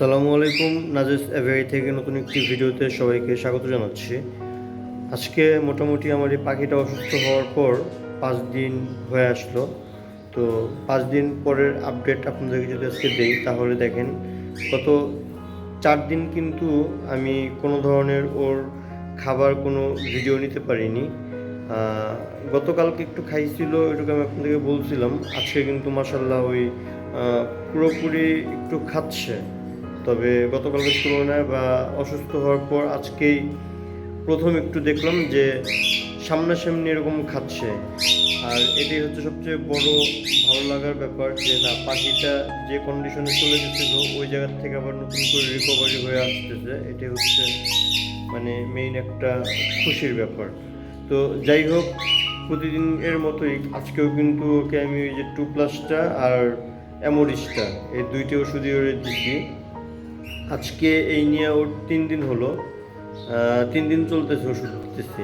আসসালামু আলাইকুম। নাজেস এভিয়ারি থেকে নতুন একটি ভিডিওতে সবাইকে স্বাগত জানাচ্ছি। আজকে মোটামুটি আমার এই পাখিটা অসুস্থ হওয়ার পর 5 দিন হয়ে আসলো। তো 5 দিন পরের আপডেট আপনাদেরকে যদি আজকে দেই তাহলে দেখেন, গত 4 দিন কিন্তু আমি কোনো ধরনের ওর খাবার কোনো ভিডিও নিতে পারিনি। গতকালকে একটু খাইছিল, এটুকু আমি আপনাদেরকে বলছিলাম। আজকে কিন্তু মাশাল্লাহ ওই পুরোপুরি একটু খাচ্ছে। তবে গতকালকের তুলনায় বা অসুস্থ হওয়ার পর আজকেই প্রথম একটু দেখলাম যে সামনাসামনি এরকম খাচ্ছে। আর এটাই হচ্ছে সবচেয়ে বড় ভালো লাগার ব্যাপার, যে না, পাখিটা যে কন্ডিশনে চলে গেছিলো ওই জায়গার থেকে আবার নতুন করে রিকভারি হয়ে আসতেছে। এটাই হচ্ছে মানে মেইন একটা খুশির ব্যাপার। তো যাই হোক, প্রতিদিন এর মতোই আজকেও কিন্তু ওকে আমি ওই যে 2+টা আর অ্যামোরিসটা, এই দুইটি ওষুধই ওরে দিচ্ছি। আজকে এই নিয়ে ওর 3 দিন হলো, 3 দিন চলতেছে ওষুধ দিতেছি।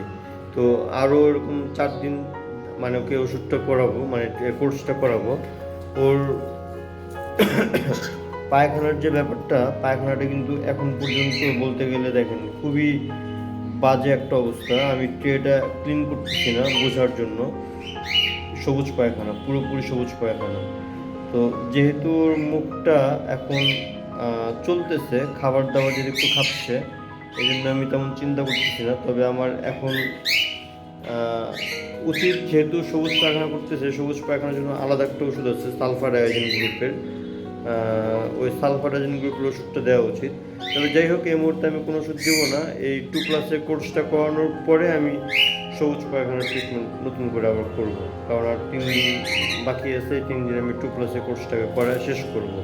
তো আরও এরকম 4 দিন মানে ওকে ওষুধটা করাবো, মানে কোর্সটা করাবো। ওর পায়খানার যে ব্যাপারটা, পায়খানাটা কিন্তু এখন পর্যন্ত বলতে গেলে দেখেন খুবই বাজে একটা অবস্থা। আমি ট্রেটা ক্লিন করতেছি না বোঝার জন্য। সবুজ পায়খানা, পুরোপুরি সবুজ পায়খানা। তো যেহেতু ওর মুখটা এখন চলতেছে, খাবার দাবার যদি একটু খাচ্ছে, এই জন্য আমি তেমন চিন্তা করতেছি না। তবে আমার এখন উচিত, যেহেতু সবুজ পায়খানা করতেছে, সবুজ পায়খানার জন্য আলাদা একটা ওষুধ আছে সালফাডায়াজিন গ্রুপের, ওই সালফাডায়াজিন গ্রুপের ওষুধটা দেওয়া উচিত। তবে যাই হোক, এই মুহূর্তে আমি কোনো ওষুধ দেবো না। এই 2+এর কোর্সটা করানোর পরে আমি সবুজ পায়খানার ট্রিটমেন্ট নতুন করে আবার করবো। কারণ আর 3 দিন বাকি আছে, 3 দিন আমি 2+এর কোর্সটাকে করায় শেষ করব।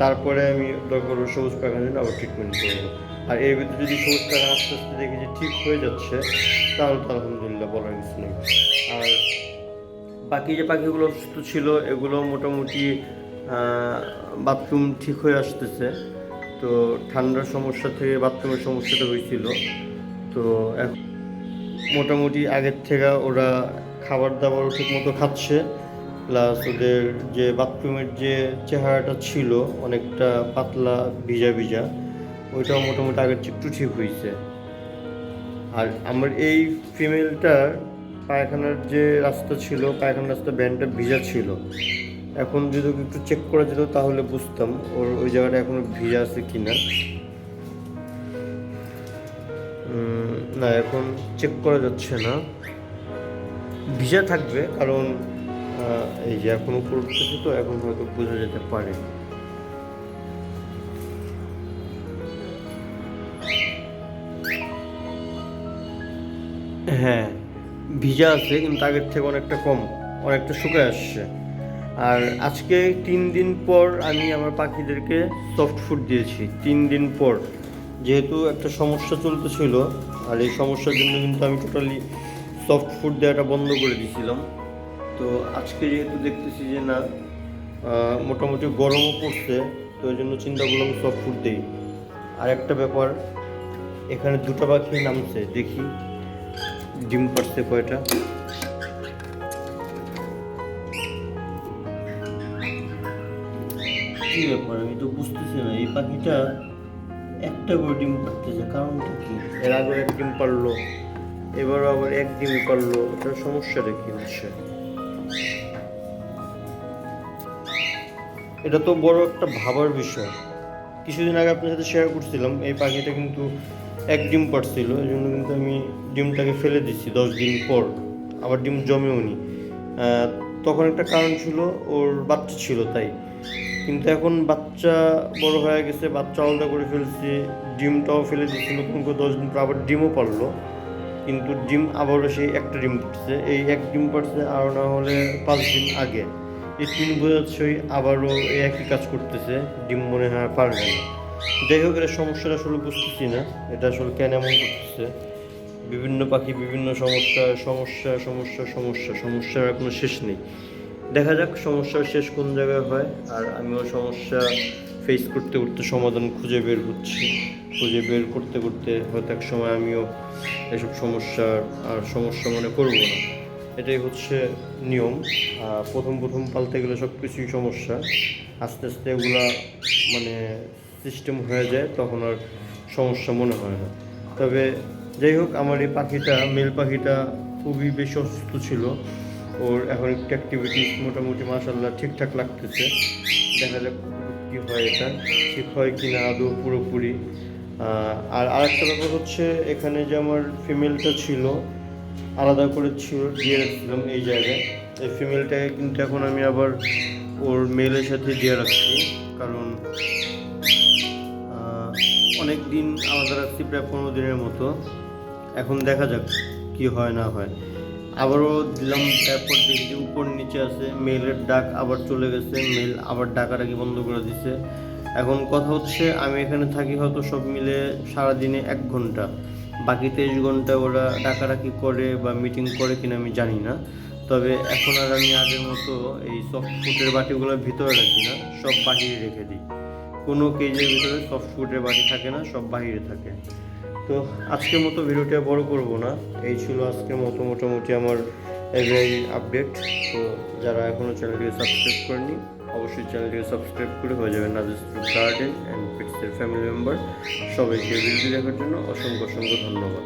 তারপরে আমি দরকার সবুজ পায়খানার জন্য আবার ট্রিটমেন্ট করবো। আর এর ভিতরে যদি সবুজ পায়খানা আস্তে আস্তে দেখি যে ঠিক হয়ে যাচ্ছে, তাহলে তো আলহামদুলিল্লাহ, বলার কিছু নেই। আর বাকি যে পাখিগুলো অসুস্থ ছিল এগুলো মোটামুটি বাথরুম ঠিক হয়ে আসতেছে। তো ঠান্ডার সমস্যা থেকে বাথরুমের সমস্যাটা হয়েছিল। তো এখন মোটামুটি আগের থেকে ওরা খাবার দাবারও ঠিক মতো খাচ্ছে, প্লাস ওদের যে বাথরুমের যে চেহারাটা ছিল অনেকটা পাতলা ভিজা ভিজা, ওইটাও মোটামুটি আগের চেয়ে একটু ঠিক হয়েছে। আর আমার এই ফিমেলটার পায়খানার যে রাস্তা ছিল, পায়খানার রাস্তা ব্যান্ডটা ভিজা ছিল। এখন যদি একটু চেক করা যেত তাহলে বুঝতাম ওর ওই জায়গাটা এখনো ভিজা আছে কি না। না, এখন চেক করা যাচ্ছে না, ভিজা থাকবে, কারণ এই যে এখন উপর উঠতেছে, তো এখন হয়তো বোঝা যেতে পারে। হ্যাঁ, ভিজা আছে, কিন্তু আগের থেকে অনেকটা কম, অনেকটা শুকিয়ে আসছে। আর আজকে 3 দিন পর আমি আমার পাখিদেরকে সফট ফুড দিয়েছি। 3 দিন পর, যেহেতু একটা সমস্যা চলতেছিল, আর এই সমস্যার জন্য কিন্তু আমি টোটালি সফট ফুড দেওয়াটা বন্ধ করে দিয়েছিলাম। তো আজকে যেহেতু দেখতেছি যে না, মোটামুটি গরমও পড়ছে, তো ওই জন্য চিন্তা করলাম সফট ফুড দিই। আর একটা ব্যাপার, এখানে 2টা পাখি নামছে, দেখি ডিম পাড়ছে কয়টা। কি ব্যাপার আমি তো বুঝতেছি না, এই পাখিটা একটা করে ডিম পাড়তেছে, কারণটা কি? এর আগে এক ডিম পারলো, এবারও আবার এক ডিম পারলো, ওটার সমস্যাটা কি হচ্ছে? এটা তো বড় একটা ভাবার বিষয়। কিছুদিন আগে আপনার সাথে শেয়ার করছিলাম, এই পাখিটা কিন্তু এক ডিম পাড়ছিল, এই জন্য কিন্তু আমি ডিমটাকে ফেলে দিচ্ছি 10 দিন পর। আবার ডিম জমেও নি। তখন একটা কারণ ছিল, ওর বাচ্চা ছিল তাই। কিন্তু এখন বাচ্চা বড় হয়ে গেছে, বাচ্চা আলাদা করে ফেলছি, ডিমটাও ফেলে দিচ্ছি। নতুন করে 10 দিন পর আবার ডিমও পারলো, কিন্তু ডিম আবারও সেই একটা ডিম পারছে। এই এক ডিম পারছে আরও না হলে 5 দিন আগে। এই 3 বোঝাচ্ছই আবারও এই একই কাজ করতেছে, ডিম মনে হয় পারবে না। যাই হোক, এটা সমস্যাটা আসলে বুঝতেছি না, এটা আসলে কেন এমন করতেছে। বিভিন্ন পাখি বিভিন্ন সমস্যা, সমস্যা সমস্যা সমস্যা, সমস্যার কোনো শেষ নেই। দেখা যাক সমস্যার শেষ কোন জায়গায় হয়। আর আমিও সমস্যা ফেস করতে করতে সমাধান খুঁজে বের করছি, খুঁজে বের করতে করতে হয়তো এক সময় আমিও এসব সমস্যার আর সমস্যা মনে করব না। এটাই হচ্ছে নিয়ম। প্রথম প্রথম পালতে গেলে সব কিছুই সমস্যা, আস্তে আস্তে এগুলা মানে সিস্টেম হয়ে যায় তখন আর সমস্যা মনে হয় না। তবে যাই হোক, আমার এই পাখিটা, মেল পাখিটা খুবই বেশি অসুস্থ ছিল। ওর এখন একটু অ্যাক্টিভিটিস মোটামুটি মাশাআল্লাহ ঠিকঠাক লাগতেছে। দেখা যাক কী হয়, এটা ঠিক হয় কি না আদৌ পুরোপুরি। আর আরেকটা ব্যাপার হচ্ছে, এখানে যে আমার ফিমেলটা ছিল আলাদা করে দিয়ে রাখছিলাম এই জায়গায়, এই ফিমেলটাকে কিন্তু এখন আমি আবার ওর মেলের সাথে দিয়ে রাখছি, কারণ অনেক দিন আলাদা রাখছি, প্রায় 15 দিনের মতো। এখন দেখা যাক কি হয় না হয়। আবারও দিলাম, তারপর দেখি যে উপর নিচে আছে, মেলের ডাক আবার চলে গেছে, মেল আবার ডাকাডাকি বন্ধ করে দিছে। এখন কথা হচ্ছে, আমি এখানে থাকি হয়তো সব মিলে সারাদিনে 1 ঘন্টা, বাকি 23 ঘন্টা ওরা ডাকাডাকি করে বা মিটিং করে কিনা আমি জানি না। তবে এখন আর আমি আগের মতো এই সফট ফুডের বাটিগুলো ভিতরে রাখি না, সব বাহিরে রেখে দিই। কোনো কেজের ভিতরে সফট ফুডের বাটি থাকে না, সব বাহিরে থাকে। তো আজকের মতো ভিডিওটা বড় করব না, এই ছিল আজকের মতো মোটামুটি আমার এভরি আপডেট। তো যারা এখনও চ্যানেলটিকে সাবস্ক্রাইব করেনি, অবশ্যই চ্যানেলটিকে সাবস্ক্রাইব করে হয়ে যাবে নাজিস ফুড গার্ডেন অ্যান্ড পেটসের ফ্যামিলি মেম্বার। সবাইকে ভিডিওটি দেখার জন্য অসংখ্য অসংখ্য ধন্যবাদ।